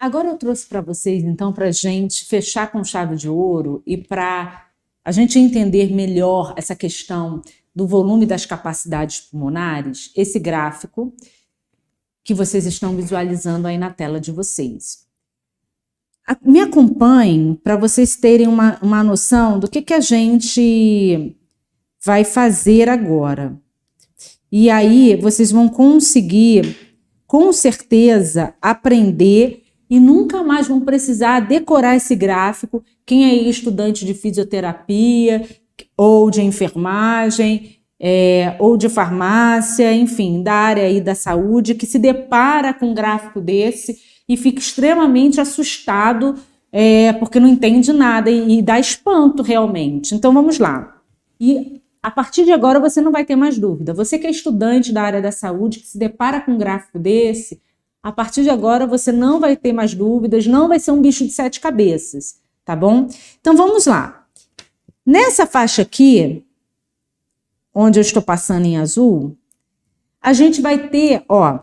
Agora eu trouxe para vocês, então, para a gente fechar com chave de ouro e para a gente entender melhor essa questão do volume das capacidades pulmonares, esse gráfico que vocês estão visualizando aí na tela de vocês. Me acompanhem para vocês terem uma noção do que a gente vai fazer agora. E aí vocês vão conseguir, com certeza, aprender e nunca mais vão precisar decorar esse gráfico. Quem é estudante de fisioterapia, ou de enfermagem, ou de farmácia, enfim, da área aí da saúde, que se depara com um gráfico desse e fica extremamente assustado, porque não entende nada e dá espanto realmente. Então vamos lá. E a partir de agora você não vai ter mais dúvida. Você que é estudante da área da saúde, que se depara com um gráfico desse, a partir de agora você não vai ter mais dúvidas, não vai ser um bicho de 7 cabeças, tá bom? Então vamos lá. Nessa faixa aqui, onde eu estou passando em azul, a gente vai ter, ó,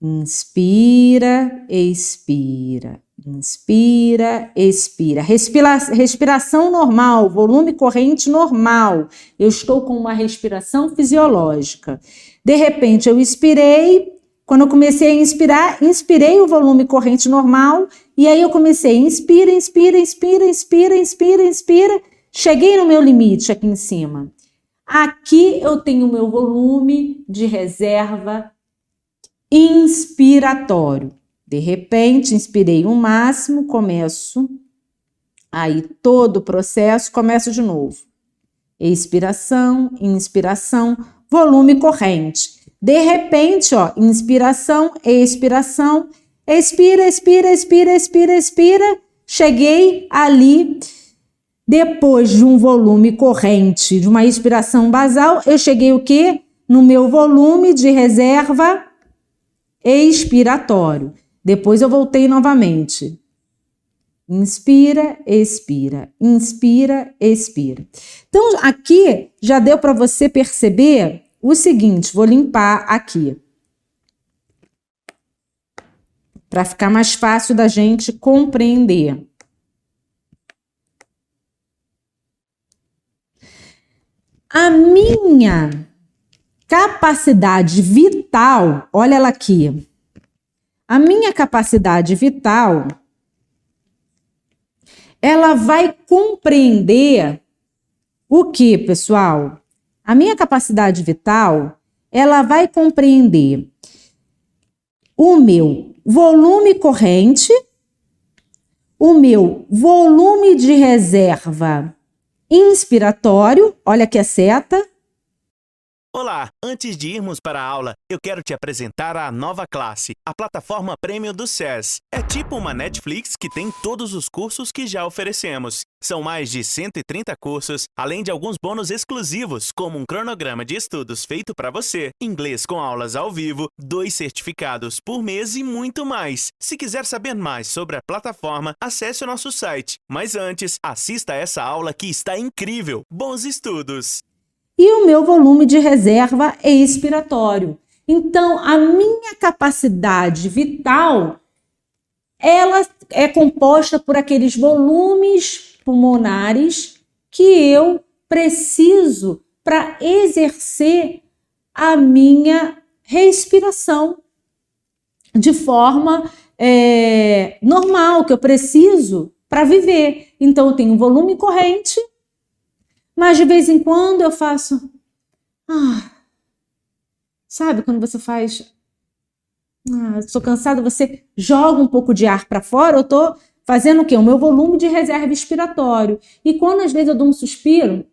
inspira, expira, inspira, expira. Respiração normal, volume corrente normal. Eu estou com uma respiração fisiológica. De repente eu expirei. Quando eu comecei a inspirar, inspirei o volume corrente normal, e aí eu comecei, inspira, inspira, inspira, inspira, inspira, inspira, cheguei no meu limite aqui em cima. Aqui eu tenho o meu volume de reserva inspiratório. De repente, inspirei o máximo, começo, aí todo o processo, começo de novo. Expiração, inspiração, volume corrente. De repente, ó, inspiração, expiração, expira, expira, expira, expira, expira. Cheguei ali, depois de um volume corrente, de uma expiração basal, eu cheguei o quê? No meu volume de reserva expiratório. Depois eu voltei novamente. Inspira, expira, inspira, expira. Então, aqui já deu para você perceber o seguinte, vou limpar aqui, para ficar mais fácil da gente compreender. A minha capacidade vital, olha ela aqui, a minha capacidade vital, ela vai compreender o que, pessoal? A minha capacidade vital, ela vai compreender o meu volume corrente, o meu volume de reserva inspiratório, olha aqui a seta. Olá, antes de irmos para a aula, eu quero te apresentar a nova classe, a plataforma Premium do SES. É tipo uma Netflix que tem todos os cursos que já oferecemos. São mais de 130 cursos, além de alguns bônus exclusivos, como um cronograma de estudos feito para você, inglês com aulas ao vivo, 2 certificados por mês e muito mais. Se quiser saber mais sobre a plataforma, acesse o nosso site. Mas antes, assista a essa aula que está incrível. Bons estudos! E o meu volume de reserva expiratório. Então, a minha capacidade vital, ela é composta por aqueles volumes pulmonares que eu preciso para exercer a minha respiração de forma normal, que eu preciso para viver. Então, eu tenho um volume corrente, mas de vez em quando eu faço... sabe quando você faz... estou cansada, você joga um pouco de ar para fora, eu estou fazendo o quê? O meu volume de reserva expiratório. E quando às vezes eu dou um suspiro,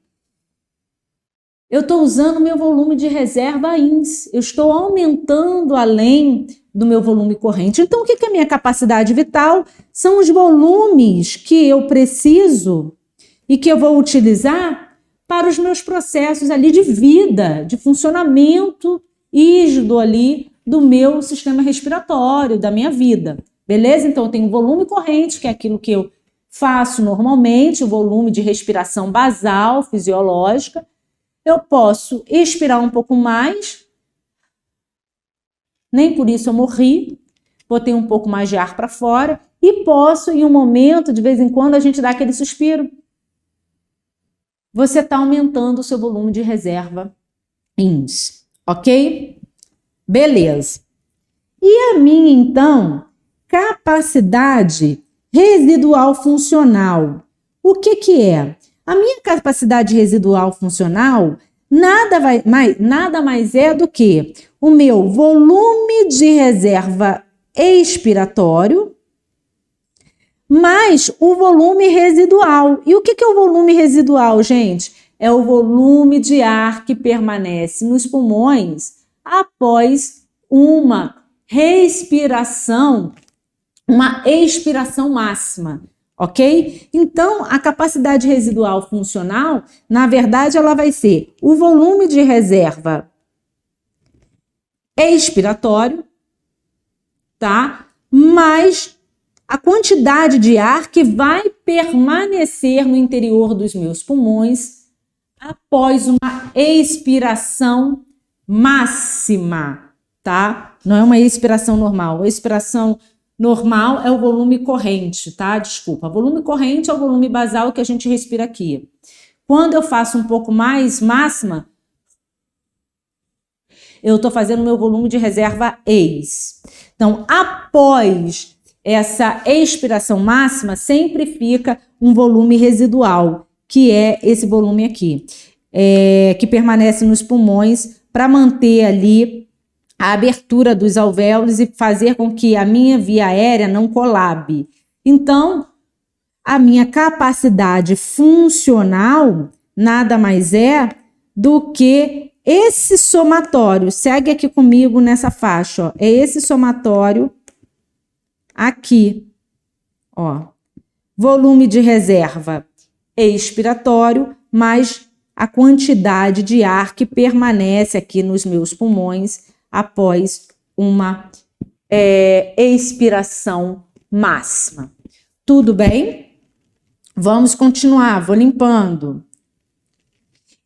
eu estou usando o meu volume de reserva ins. Eu estou aumentando além do meu volume corrente. Então, o que é a minha capacidade vital? São os volumes que eu preciso e que eu vou utilizar para os meus processos ali de vida, de funcionamento rígido ali do meu sistema respiratório, da minha vida. Beleza? Então, eu tenho volume corrente, que é aquilo que eu faço normalmente, o volume de respiração basal, fisiológica. Eu posso expirar um pouco mais, nem por isso eu morri, botei um pouco mais de ar para fora, e posso, em um momento, de vez em quando, a gente dá aquele suspiro. Você está aumentando o seu volume de reserva INS, ok? Beleza. E a minha, então, capacidade residual funcional. O que que é? A minha capacidade residual funcional nada mais é do que o meu volume de reserva expiratório mais o volume residual. E o que que é o volume residual, gente? É o volume de ar que permanece nos pulmões após uma respiração, uma expiração máxima, ok? Então, a capacidade residual funcional, na verdade, ela vai ser o volume de reserva expiratório, tá? Mais a quantidade de ar que vai permanecer no interior dos meus pulmões após uma expiração máxima, tá? Não é uma expiração normal. A expiração normal é o volume corrente, tá? Desculpa. Volume corrente é o volume basal que a gente respira aqui. Quando eu faço um pouco mais máxima, eu estou fazendo meu volume de reserva ex. Então, após essa expiração máxima, sempre fica um volume residual, que é esse volume aqui, que permanece nos pulmões para manter ali a abertura dos alvéolos e fazer com que a minha via aérea não colabe. Então, a minha capacidade funcional nada mais é do que esse somatório. Segue aqui comigo nessa faixa, ó. É esse somatório aqui, ó. Volume de reserva expiratório mais a quantidade de ar que permanece aqui nos meus pulmões após uma expiração máxima. Tudo bem? Vamos continuar, vou limpando.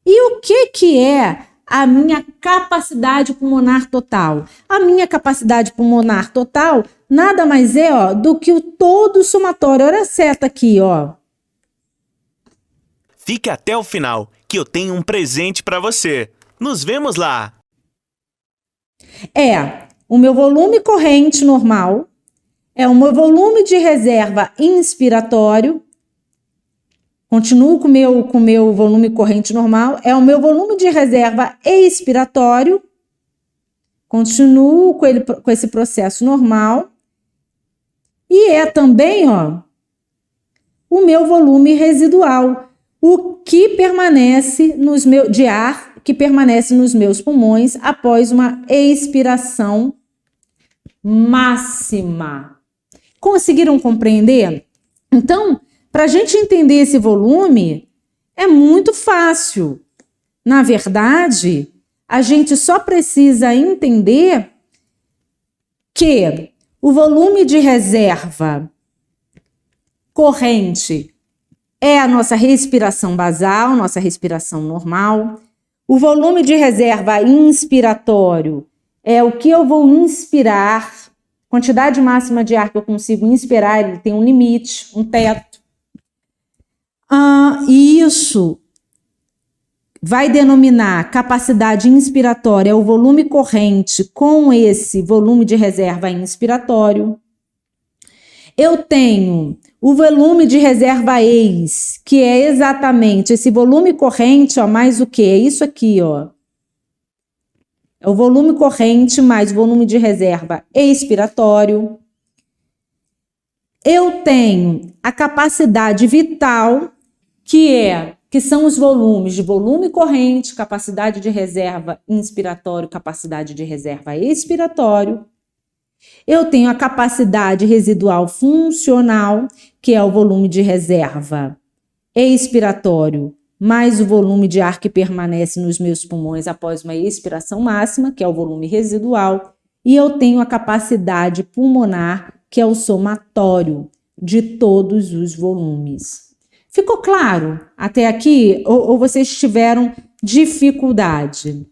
E o que é a minha capacidade pulmonar total? A minha capacidade pulmonar total nada mais é, ó, do que o todo somatório. Olha a seta aqui, ó. Fique até o final, que eu tenho um presente para você. Nos vemos lá! É o meu volume corrente normal, é o meu volume de reserva inspiratório, continuo com o meu volume corrente normal, é o meu volume de reserva expiratório, continuo com esse processo normal, e é também, ó, o meu volume residual, o que permanece de ar que permanece nos meus pulmões após uma expiração máxima. Conseguiram compreender? Então, para a gente entender esse volume, é muito fácil. Na verdade, a gente só precisa entender que o volume de reserva corrente é a nossa respiração basal, nossa respiração normal. O volume de reserva inspiratório é o que eu vou inspirar, quantidade máxima de ar que eu consigo inspirar, ele tem um limite, um teto. Isso vai denominar capacidade inspiratória, é o volume corrente com esse volume de reserva inspiratório. Eu tenho o volume de reserva ex, que é exatamente esse volume corrente, ó, mais o que? É isso aqui, ó. É o volume corrente mais o volume de reserva expiratório. Eu tenho a capacidade vital, que são os volumes de volume corrente, capacidade de reserva inspiratório, capacidade de reserva expiratório. Eu tenho a capacidade residual funcional, que é o volume de reserva expiratório, mais o volume de ar que permanece nos meus pulmões após uma expiração máxima, que é o volume residual. E eu tenho a capacidade pulmonar, que é o somatório de todos os volumes. Ficou claro até aqui? Ou vocês tiveram dificuldade?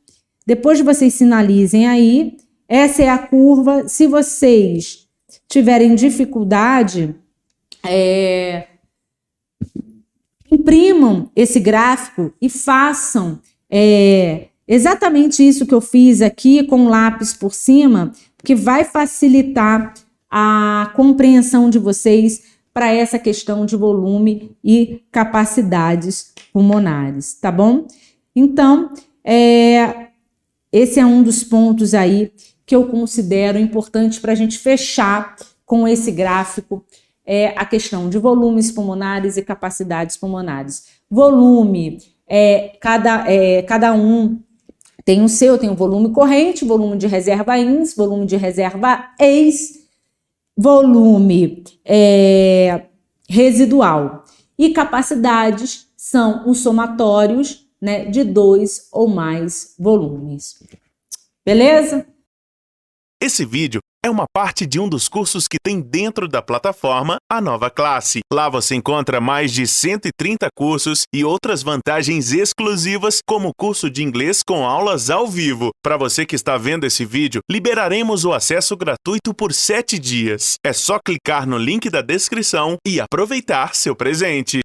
Depois vocês sinalizem aí. Essa é a curva. Se vocês tiverem dificuldade, imprimam esse gráfico e façam exatamente isso que eu fiz aqui com o lápis por cima, que vai facilitar a compreensão de vocês para essa questão de volume e capacidades pulmonares, tá bom? Então, esse é um dos pontos aí que eu considero importante para a gente fechar com esse gráfico, a questão de volumes pulmonares e capacidades pulmonares. Volume, cada um tem o seu, tem o volume corrente, volume de reserva ins, volume de reserva ex, volume residual. E capacidades são os somatórios, né, de 2 ou mais volumes. Beleza? Esse vídeo é uma parte de um dos cursos que tem dentro da plataforma A Nova Classe. Lá você encontra mais de 130 cursos e outras vantagens exclusivas, como o curso de inglês com aulas ao vivo. Para você que está vendo esse vídeo, liberaremos o acesso gratuito por 7 dias. É só clicar no link da descrição e aproveitar seu presente.